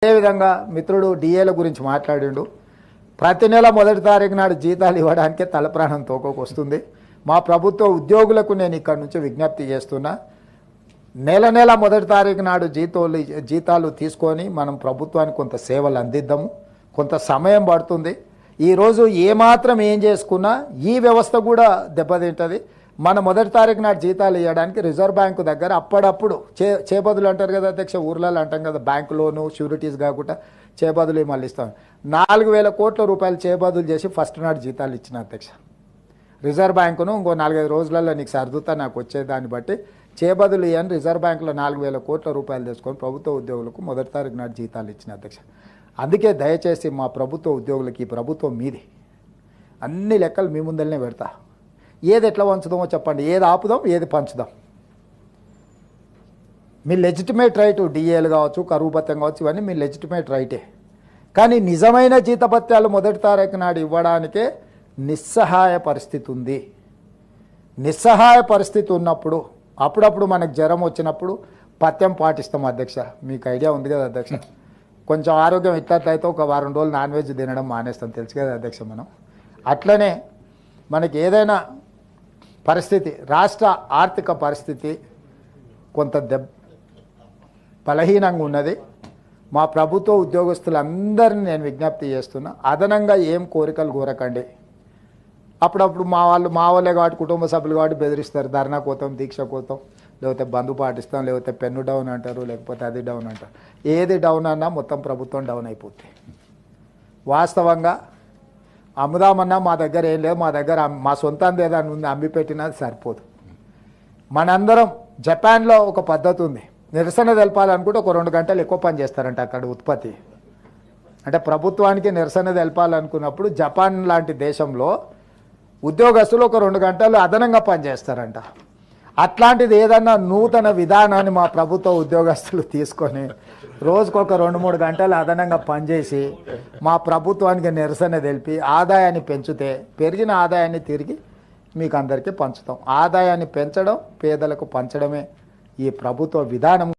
అదేవిధంగా మిత్రుడు డిఏల గురించి మాట్లాడిండు. ప్రతి నెల మొదటి తారీఖు నాడు జీతాలు ఇవ్వడానికే తలప్రాణం తోకొకొస్తుంది. మా ప్రభుత్వ ఉద్యోగులకు నేను ఇక్కడి నుంచి విజ్ఞప్తి చేస్తున్నా, నెల మొదటి తారీఖు నాడు జీతాలు తీసుకొని మనం ప్రభుత్వానికి కొంత సేవలు అందిద్దాము. కొంత సమయం పడుతుంది. ఈరోజు ఏమాత్రం ఏం చేసుకున్నా ఈ వ్యవస్థ కూడా దెబ్బతింటుంది. మన మొదటి తారీఖు నాడు జీతాలు ఇవ్వడానికి రిజర్వ్ బ్యాంకు దగ్గర అప్పుడప్పుడు చేబదులు అంటారు కదా అధ్యక్ష, ఊర్లలో అంటాం కదా, బ్యాంకు లోను షూరిటీస్ కాకుండా చేబదులు మళ్ళీ ఇస్తాం. 4,000 కోట్ల రూపాయలు చేబదులు చేసి ఫస్ట్ నాడు జీతాలు ఇచ్చిన అధ్యక్ష. రిజర్వ్ బ్యాంకును ఇంకో 4-5 రోజులలో నీకు సర్దుతా నాకు వచ్చేదాన్ని బట్టి చేబదులు ఇవ్వని రిజర్వ్ బ్యాంకులో 4,000 కోట్ల రూపాయలు తీసుకొని ప్రభుత్వ ఉద్యోగులకు మొదటి తారీఖు నాడు జీతాలు ఇచ్చిన అధ్యక్ష. అందుకే దయచేసి మా ప్రభుత్వ ఉద్యోగులకి ఈ ప్రభుత్వం మీది, అన్ని లెక్కలు మీ ముందరనే పెడతా. ఏది ఎట్లా పంచుదామో చెప్పండి, ఏది ఆపుదాం ఏది పంచుదాం. మీ లెజిటిమేట్ రైటు, డిఏలు కావచ్చు, కరువు భత్యం కావచ్చు, ఇవన్నీ మీ లెజిటిమేట్ రైటే. కానీ నిజమైన జీతభత్యాలు మొదటి తారీఖు నాడు ఇవ్వడానికే నిస్సహాయ పరిస్థితి ఉంది. నిస్సహాయ పరిస్థితి ఉన్నప్పుడు అప్పుడప్పుడు మనకు జ్వరం వచ్చినప్పుడు పథ్యం పాటిస్తాం అధ్యక్ష. మీకు ఐడియా ఉంది కదా అధ్యక్ష. కొంచెం ఆరోగ్యం ఇట్లయితే ఒక వారం రోజులు నాన్ వెజ్ తినడం మానేస్తాం, తెలుసు కదా అధ్యక్ష. మనం అట్లనే మనకి ఏదైనా పరిస్థితి, రాష్ట్ర ఆర్థిక పరిస్థితి కొంత బలహీనంగా ఉన్నది. మా ప్రభుత్వ ఉద్యోగస్తులందరినీ నేను విజ్ఞప్తి చేస్తున్నా, అదనంగా ఏం కోరికలు కోరకండి. అప్పుడప్పుడు మా వాళ్ళే కాబట్టి, కుటుంబ సభ్యులు కాబట్టి బెదిరిస్తారు, ధర్నా కోతాం, దీక్ష కోతాం, లేకపోతే బంధు పాటిస్తాం, లేకపోతే పెన్ను డౌన్ అంటారు, లేకపోతే అది డౌన్ అంటారు. ఏది డౌన్ అన్నా మొత్తం ప్రభుత్వం డౌన్ అయిపోతుంది. వాస్తవంగా అమ్ముదామన్నా మా దగ్గర ఏం లేదు, మా దగ్గర మా సొంతంది ఏదైనా ఉంది అమ్మి పెట్టినది సరిపోదు. మనందరం జపాన్లో ఒక పద్ధతి ఉంది, నిరసన తెలపాలనుకుంటే ఒక 2 గంటలు ఎక్కువ పని చేస్తారంట అక్కడ ఉత్పత్తి. అంటే ప్రభుత్వానికి నిరసన తెలపాలనుకున్నప్పుడు జపాన్ లాంటి దేశంలో ఉద్యోగస్తులు ఒక 2 గంటలు అదనంగా పనిచేస్తారంట. అట్లాంటిది ఏదన్నా నూతన విధానాన్ని మా ప్రభుత్వ ఉద్యోగస్తులు తీసుకొని రోజుకొక 2-3 గంటలు అదనంగా పనిచేసి మా ప్రభుత్వానికి నిరసన తెలిపి ఆదాయాన్ని పెంచితే, పెరిగిన ఆదాయాన్ని తిరిగి మీకు అందరికీ పంచుతాం. ఆదాయాన్ని పెంచడం, పేదలకు పంచడమే ఈ ప్రభుత్వ విధానం.